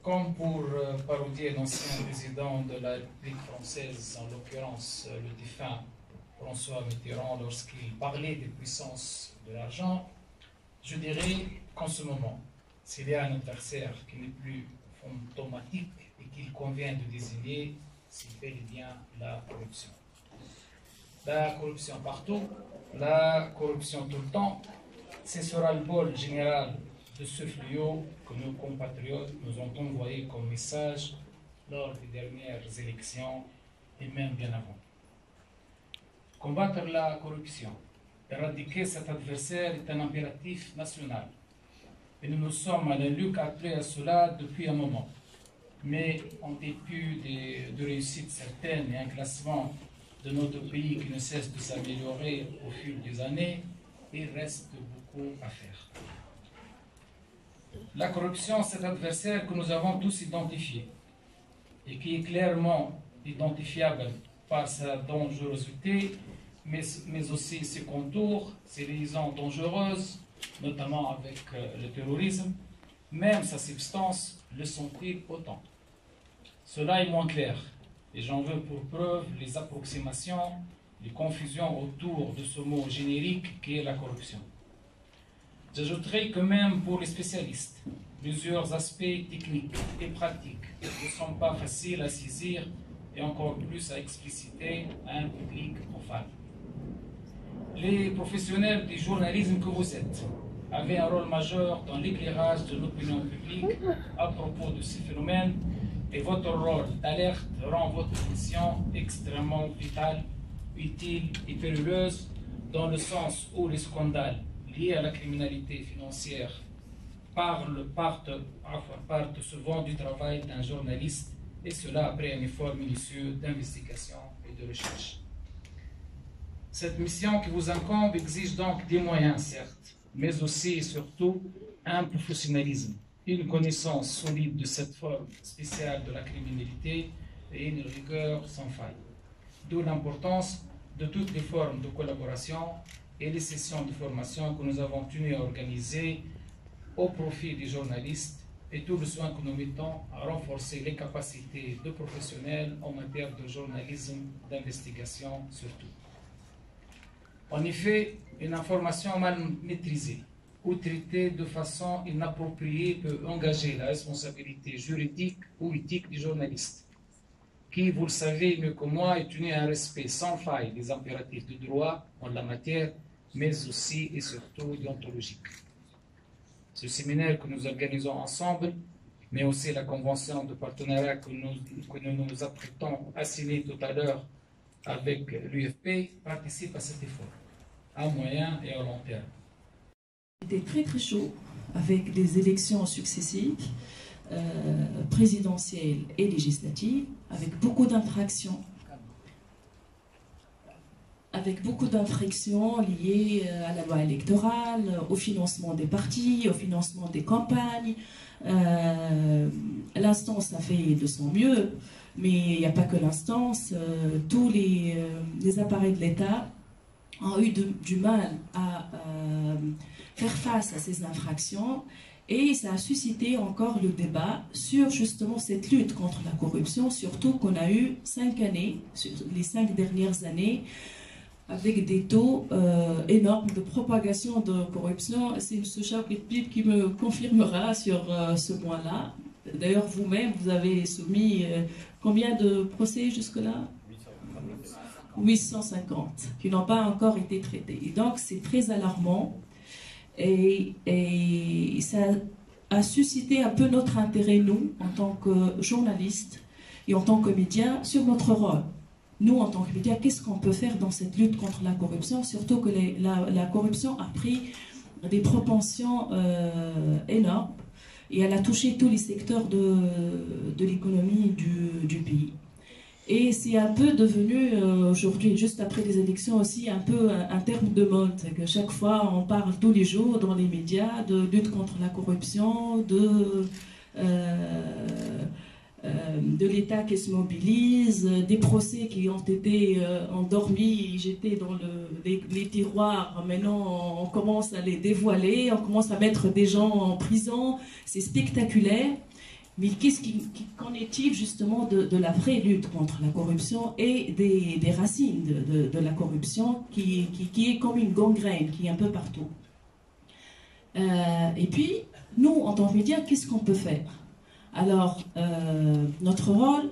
Comme pour parodier l'ancien président de la République française, en l'occurrence le défunt François Mitterrand, lorsqu'il parlait des puissances de l'argent, je dirais qu'en ce moment, s'il y a un adversaire qui n'est plus fantomatique et qu'il convient de désigner, c'est bel et bien la corruption. La corruption partout, la corruption tout le temps, ce sera le bol général de ce fléau que nos compatriotes nous ont envoyé comme message lors des dernières élections et même bien avant. Combattre la corruption, éradiquer cet adversaire est un impératif national. Et nous nous sommes à la lutte appelés à cela depuis un moment. Mais en dépit de réussites certaines et un classement de notre pays qui ne cesse de s'améliorer au fil des années, il reste beaucoup à faire. La corruption, c'est l'adversaire que nous avons tous identifié et qui est clairement identifiable par sa dangerosité, mais aussi ses contours, ses liaisons dangereuses, notamment avec le terrorisme, même sa substance le sont-ils autant. Cela est moins clair, et j'en veux pour preuve les approximations, les confusions autour de ce mot générique qui est la corruption. J'ajouterai que même pour les spécialistes, plusieurs aspects techniques et pratiques ne sont pas faciles à saisir et encore plus à expliciter à un public profane. Les professionnels du journalisme que vous êtes avaient un rôle majeur dans l'éclairage de l'opinion publique à propos de ces phénomènes et votre rôle d'alerte rend votre mission extrêmement vitale, utile et périlleuse dans le sens où les scandales liés à la criminalité financière partent souvent du travail d'un journaliste et cela après un effort minutieux d'investigation et de recherche. Cette mission qui vous incombe exige donc des moyens, certes, mais aussi et surtout un professionnalisme, une connaissance solide de cette forme spéciale de la criminalité et une rigueur sans faille. D'où l'importance de toutes les formes de collaboration et les sessions de formation que nous avons tenu à organiser au profit des journalistes et tout le soin que nous mettons à renforcer les capacités de professionnels en matière de journalisme, d'investigation surtout. En effet, une information mal maîtrisée ou traitée de façon inappropriée peut engager la responsabilité juridique ou éthique du journaliste, qui, vous le savez mieux que moi, est tenu à un respect sans faille des impératifs de droit en la matière, mais aussi et surtout déontologique. Ce séminaire que nous organisons ensemble, mais aussi la convention de partenariat que nous nous apprêtons à signer tout à l'heure avec l'UFP, participe à cet effort, à moyen et à long terme. C'était très très chaud, avec des élections successives, présidentielles et législatives, avec beaucoup d'infractions liées à la loi électorale, au financement des partis, au financement des campagnes. L'instance a fait de son mieux, mais il n'y a pas que l'instance. Tous les appareils de l'État ont eu du mal à faire face à ces infractions et ça a suscité encore le débat sur justement cette lutte contre la corruption, surtout qu'on a eu 5 années, les 5 dernières années, avec des taux énormes de propagation de corruption. C'est M. Chaplin qui me confirmera sur ce point-là. D'ailleurs, vous-même, vous avez soumis combien de procès jusque-là ? 850, qui n'ont pas encore été traités. Et donc, c'est très alarmant. Et ça a suscité un peu notre intérêt, nous, en tant que journalistes et en tant que médias, sur notre rôle. Nous, en tant que médias, qu'est-ce qu'on peut faire dans cette lutte contre la corruption, surtout que la corruption a pris des propensions énormes et elle a touché tous les secteurs de l'économie du pays. Et c'est un peu devenu aujourd'hui, juste après les élections aussi, un peu un terme de mode. Que chaque fois, on parle tous les jours dans les médias de lutte contre la corruption, de l'État qui se mobilise, des procès qui ont été endormis, j'étais dans les tiroirs, maintenant on commence à les dévoiler, on commence à mettre des gens en prison, c'est spectaculaire. Mais qu'en est-il justement de la vraie lutte contre la corruption et des racines de la corruption qui est comme une gangrène, qui est un peu partout. Et puis, nous, en tant que médias, qu'est-ce qu'on peut faire? Alors, notre rôle,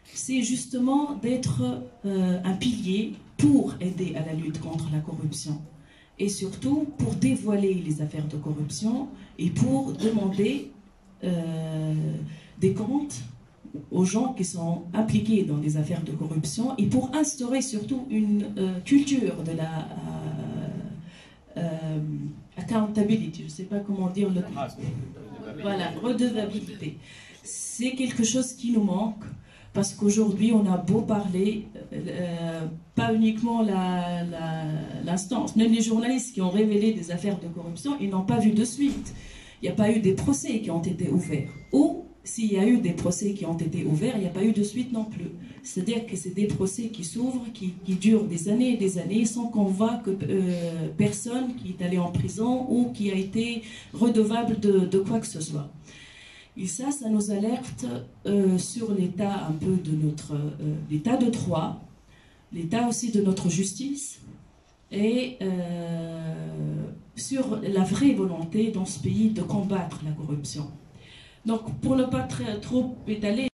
c'est justement d'être un pilier pour aider à la lutte contre la corruption. Et surtout pour dévoiler les affaires de corruption et pour demander des comptes aux gens qui sont impliqués dans des affaires de corruption et pour instaurer surtout une culture de la accountability, je ne sais pas comment dire le terme. Voilà, redevabilité. C'est quelque chose qui nous manque parce qu'aujourd'hui on a beau parler, pas uniquement l'instance, même les journalistes qui ont révélé des affaires de corruption, ils n'ont pas vu de suite. Il n'y a pas eu des procès qui ont été ouverts. Ou, s'il y a eu des procès qui ont été ouverts, il n'y a pas eu de suite non plus. C'est-à-dire que c'est des procès qui s'ouvrent, qui durent des années et des années, sans qu'on voit que personne qui est allé en prison ou qui a été redevable de quoi que ce soit. Et ça nous alerte sur l'état un peu de notre l'état de droit, l'état aussi de notre justice, et sur la vraie volonté dans ce pays de combattre la corruption. Donc, pour ne pas trop étaler,